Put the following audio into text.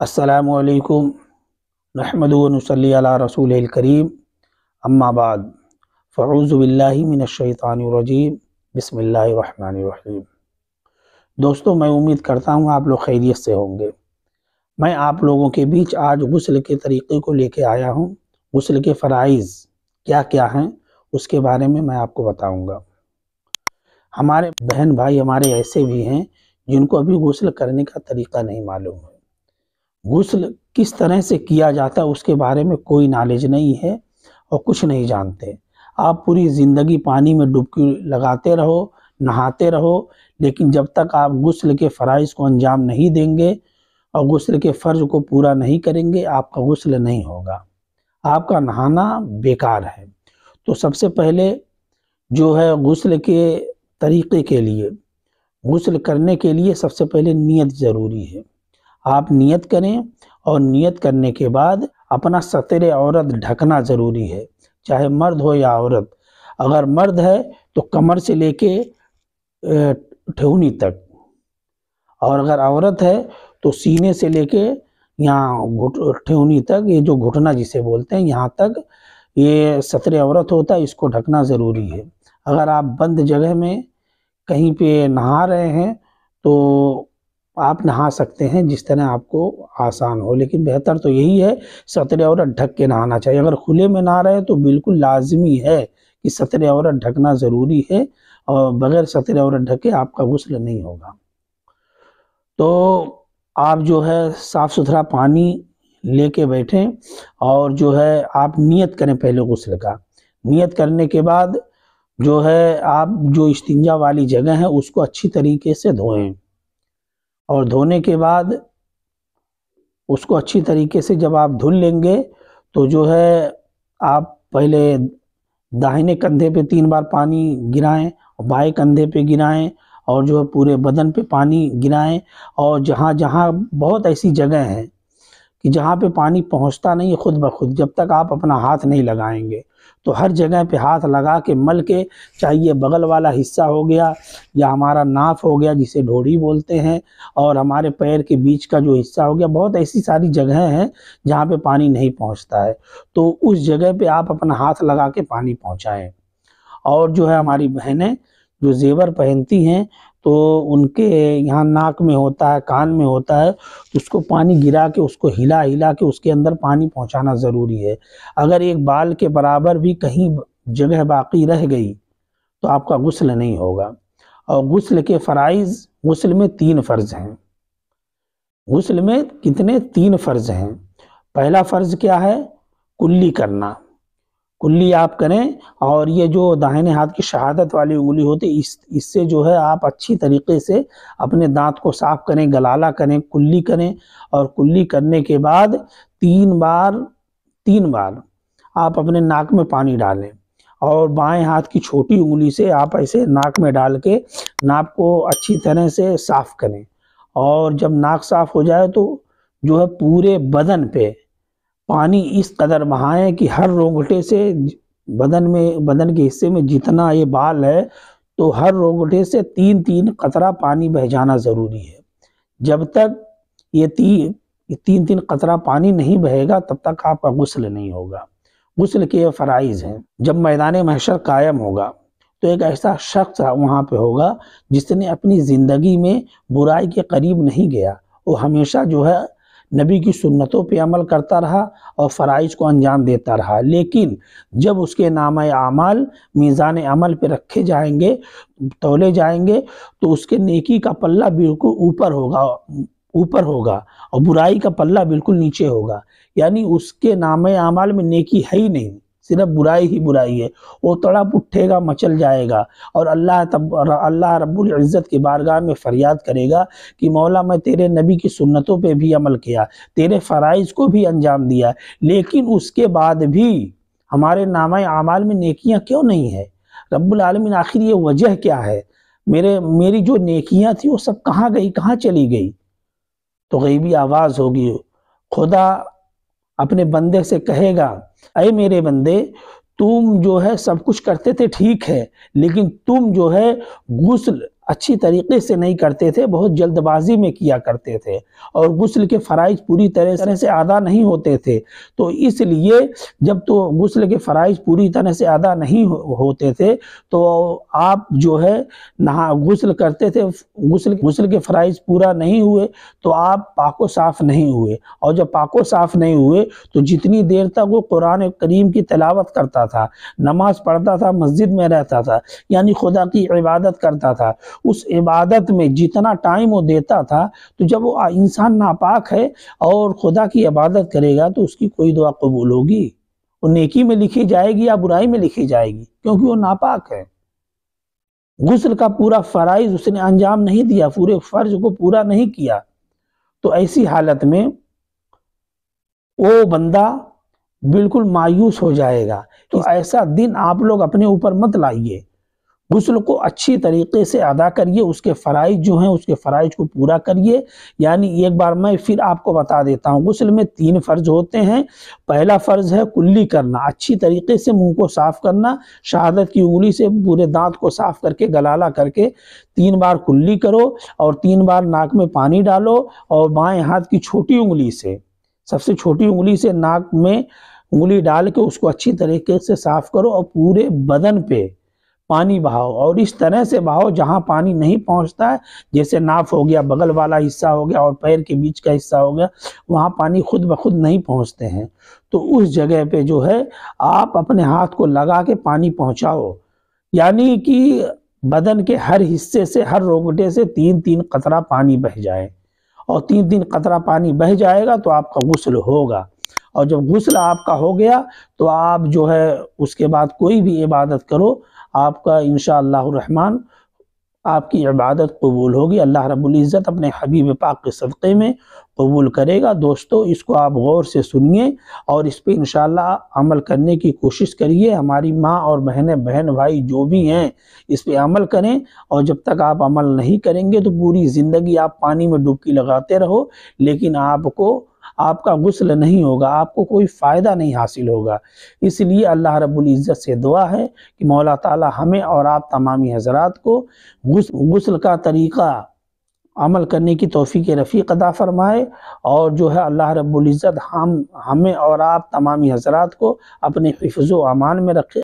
अस्सलामु अलैकुम नहमदुहु व नुसल्ली अला रसूलिल करीम अम्मा बाद फ़अऊज़ु बिल्लाहि मिनश शैतानिर रजीम बिस्मिल्लाहिर रहमानिर रहीम। दोस्तों, मैं उम्मीद करता हूँ आप लोग खैरियत से होंगे। मैं आप लोगों के बीच आज गुस्ल के तरीक़े को लेके आया हूँ। गुस्ल के फ़राइज़ क्या-क्या हैं उसके बारे में मैं आपको बताऊँगा। हमारे बहन भाई हमारे ऐसे भी हैं जिनको अभी गुस्ल करने का तरीक़ा नहीं मालूम है। गुस्ल किस तरह से किया जाता है उसके बारे में कोई नॉलेज नहीं है और कुछ नहीं जानते। आप पूरी ज़िंदगी पानी में डुबकी लगाते रहो, नहाते रहो, लेकिन जब तक आप गुस्ल के फ़राइज़ को अंजाम नहीं देंगे और गुस्ल के फ़र्ज़ को पूरा नहीं करेंगे, आपका गुस्ल नहीं होगा, आपका नहाना बेकार है। तो सबसे पहले जो है गुस्ल के तरीक़े के लिए, गुस्ल करने के लिए सबसे पहले नियत ज़रूरी है। आप नियत करें और नियत करने के बाद अपना सतरे औरत ढकना ज़रूरी है, चाहे मर्द हो या औरत। अगर मर्द है तो कमर से लेके ठेहुनी तक, और अगर औरत है तो सीने से लेके यहाँ ठेहुनी तक, ये जो घुटना जिसे बोलते हैं यहाँ तक ये सतरे औरत होता है, इसको ढकना ज़रूरी है। अगर आप बंद जगह में कहीं पे नहा रहे हैं तो आप नहा सकते हैं जिस तरह आपको आसान हो, लेकिन बेहतर तो यही है सतरे औरत ढक के नहाना चाहिए। अगर खुले में नहा रहे हैं तो बिल्कुल लाज़मी है कि सतरे औरत ढकना ज़रूरी है और बगैर सतरे औरत ढके आपका गुस्ल नहीं होगा। तो आप जो है साफ़ सुथरा पानी लेके बैठें और जो है आप नियत करें पहले गुस्ल का। नियत करने के बाद जो है आप जो इस्तिंजा वाली जगह है उसको अच्छी तरीके से धोएँ, और धोने के बाद उसको अच्छी तरीके से जब आप धुल लेंगे तो जो है आप पहले दाहिने कंधे पे 3 बार पानी गिराएँ और बाएँ कंधे पे गिराएँ और जो है पूरे बदन पे पानी गिराएँ। और जहाँ-जहाँ बहुत ऐसी जगह हैं कि जहाँ पे पानी पहुँचता नहीं है खुद ब खुद, जब तक आप अपना हाथ नहीं लगाएँगे, तो हर जगह पे हाथ लगा के मल के, चाहे ये बगल वाला हिस्सा हो गया या हमारा नाफ हो गया जिसे ढोड़ी बोलते हैं, और हमारे पैर के बीच का जो हिस्सा हो गया, बहुत ऐसी सारी जगह हैं जहाँ पे पानी नहीं पहुँचता है, तो उस जगह पे आप अपना हाथ लगा के पानी पहुँचाएँ। और जो है हमारी बहनें जो ज़ेवर पहनती हैं तो उनके यहाँ नाक में होता है, कान में होता है, तो उसको पानी गिरा के उसको हिला-हिला के उसके अंदर पानी पहुँचाना ज़रूरी है। अगर एक बाल के बराबर भी कहीं जगह बाकी रह गई तो आपका गुस्ल नहीं होगा। और गुस्ल के फ़राइज़, गुस्ल में 3 फ़र्ज़ हैं। गुस्ल में कितने? 3 फ़र्ज़ हैं। पहला फ़र्ज़ क्या है? कुल्ली करना। कुल्ली आप करें, और ये जो दाहिने हाथ की शहादत वाली उंगली होती है इससे जो है आप अच्छी तरीके से अपने दांत को साफ करें, गलाला करें, कुल्ली करें। और कुल्ली करने के बाद 3 बार आप अपने नाक में पानी डालें और बाएं हाथ की छोटी उंगली से आप ऐसे नाक में डाल के नाक को अच्छी तरह से साफ करें। और जब नाक साफ हो जाए तो जो है पूरे बदन पे पानी इस कदर बहाएँ कि हर रोंगटे से बदन के हिस्से में जितना ये बाल है, तो हर रोंगटे से 3-3 कतरा पानी बह जाना ज़रूरी है। जब तक ये 3-3 कतरा पानी नहीं बहेगा तब तक आपका गुस्ल नहीं होगा। गुस्ल के ये फ़राइज़ हैं। जब मैदान महशर कायम होगा तो एक ऐसा शख्स वहाँ पे होगा जिसने अपनी ज़िंदगी में बुराई के करीब नहीं गया, वो हमेशा जो है नबी की सुन्नतों पे अमल करता रहा और फ़राइज़ को अंजाम देता रहा। लेकिन जब उसके नामे आमाल मीज़ान अमल पे रखे जाएंगे, तौले जाएंगे, तो उसके नेकी का पल्ला बिल्कुल ऊपर होगा और बुराई का पल्ला बिल्कुल नीचे होगा। यानी उसके नामे आमाल में नेकी है ही नहीं, सिर्फ बुराई ही बुराई है। वो तड़प उठेगा, मचल जाएगा और अल्लाह रब्बुल इज़्ज़त की बारगाह में फ़रियाद करेगा कि मौला मैं तेरे नबी की सुन्नतों पे भी अमल किया, तेरे फ़राइज़ को भी अंजाम दिया, लेकिन उसके बाद भी हमारे नामा आमाल में नेकियां क्यों नहीं है? रब्बुल आलमीन आखिर ये वजह क्या है? मेरी जो नेकियां थी वो सब कहाँ गई, कहाँ चली गई? तो गैबी आवाज़ होगी, खुदा अपने बंदे से कहेगा, ऐ मेरे बंदे, तुम जो है सब कुछ करते थे ठीक है, लेकिन तुम जो है गुस्ल अच्छी तरीके से नहीं करते थे, बहुत जल्दबाजी में किया करते थे और गुस्ल के फ़राइज़ पूरी तरह से अदा नहीं होते थे। तो इसलिए जब तो गुस्ल के फ़राइज़ पूरी तरह से अदा नहीं होते थे, तो आप जो है नहा गुस्ल करते थे, गुस्ल के फ़राइज़ पूरा नहीं हुए तो आप पाको साफ़ नहीं हुए, और जब पाको साफ़ नहीं हुए तो जितनी देर तक वो कुरान करीम की तिलावत करता था, नमाज़ पढ़ता था, मस्जिद में रहता था, यानी खुदा की इबादत करता था, उस इबादत में जितना टाइम वो देता था, तो जब वो इंसान नापाक है और खुदा की इबादत करेगा तो उसकी कोई दुआ कबूल होगी? वो नेकी में लिखी जाएगी या बुराई में लिखी जाएगी? क्योंकि वो नापाक है। गुस्ल का पूरा फ़राइज़ उसने अंजाम नहीं दिया, पूरे फ़र्ज़ को पूरा नहीं किया, तो ऐसी हालत में वो बंदा बिल्कुल मायूस हो जाएगा। तो ऐसा दिन आप लोग अपने ऊपर मत लाइए। गुस्ल को अच्छी तरीके से अदा करिए, उसके फ़राइज़ जो हैं उसके फ़राइज़ को पूरा करिए। यानी एक बार मैं फिर आपको बता देता हूँ, गुस्ल में 3 फ़र्ज़ होते हैं। पहला फ़र्ज़ है कुल्ली करना, अच्छी तरीके से मुँह को साफ़ करना, शहादत की उंगली से पूरे दाँत को साफ़ करके गलाला करके 3 बार कुल्ली करो और 3 बार नाक में पानी डालो और बाएँ हाथ की छोटी उंगली से, सबसे छोटी उंगली से नाक में उंगली डाल के उसको अच्छी तरीके से साफ़ करो और पूरे बदन पे पानी बहाओ, और इस तरह से बहाओ जहाँ पानी नहीं पहुँचता है, जैसे नाफ हो गया, बगल वाला हिस्सा हो गया और पैर के बीच का हिस्सा हो गया, वहाँ पानी खुद ब खुद नहीं पहुँचते हैं। तो उस जगह पे जो है आप अपने हाथ को लगा के पानी पहुँचाओ, यानी कि बदन के हर हिस्से से, हर रोंगटे से 3-3 कतरा पानी बह जाए, और 3-3 कतरा पानी बह जाएगा तो आपका गुस्ल होगा। और जब गुस्ल आपका हो गया तो आप जो है उसके बाद कोई भी इबादत करो, आपका इंशाअल्लाह रहमान आपकी इबादत कबूल होगी। अल्लाह रब्बुल इज़्ज़त अपने हबीब पाक के सदक़े में कबूल करेगा। दोस्तों, इसको आप गौर से सुनिए और इस पे इंशाअल्लाह अमल करने की कोशिश करिए। हमारी माँ और बहनें, बहन भाई जो भी हैं, इस पे अमल करें, और जब तक आप अमल नहीं करेंगे तो पूरी ज़िंदगी आप पानी में डुबकी लगाते रहो, लेकिन आपका गुस्ल नहीं होगा, आपको कोई फ़ायदा नहीं हासिल होगा। इसलिए अल्लाह रब्बुल इज़्ज़त से दुआ है कि मौला ताला हमें और आप तमामी हज़रात को गुस्ल का तरीक़ा अमल करने की तौफ़ीक़ रफ़ीक़ अता फ़रमाए, और जो है अल्लाह रब्बुल इज़्ज़त हमें और आप तमामी हज़रात को अपने हिफ़्ज़ व अमान में रखे।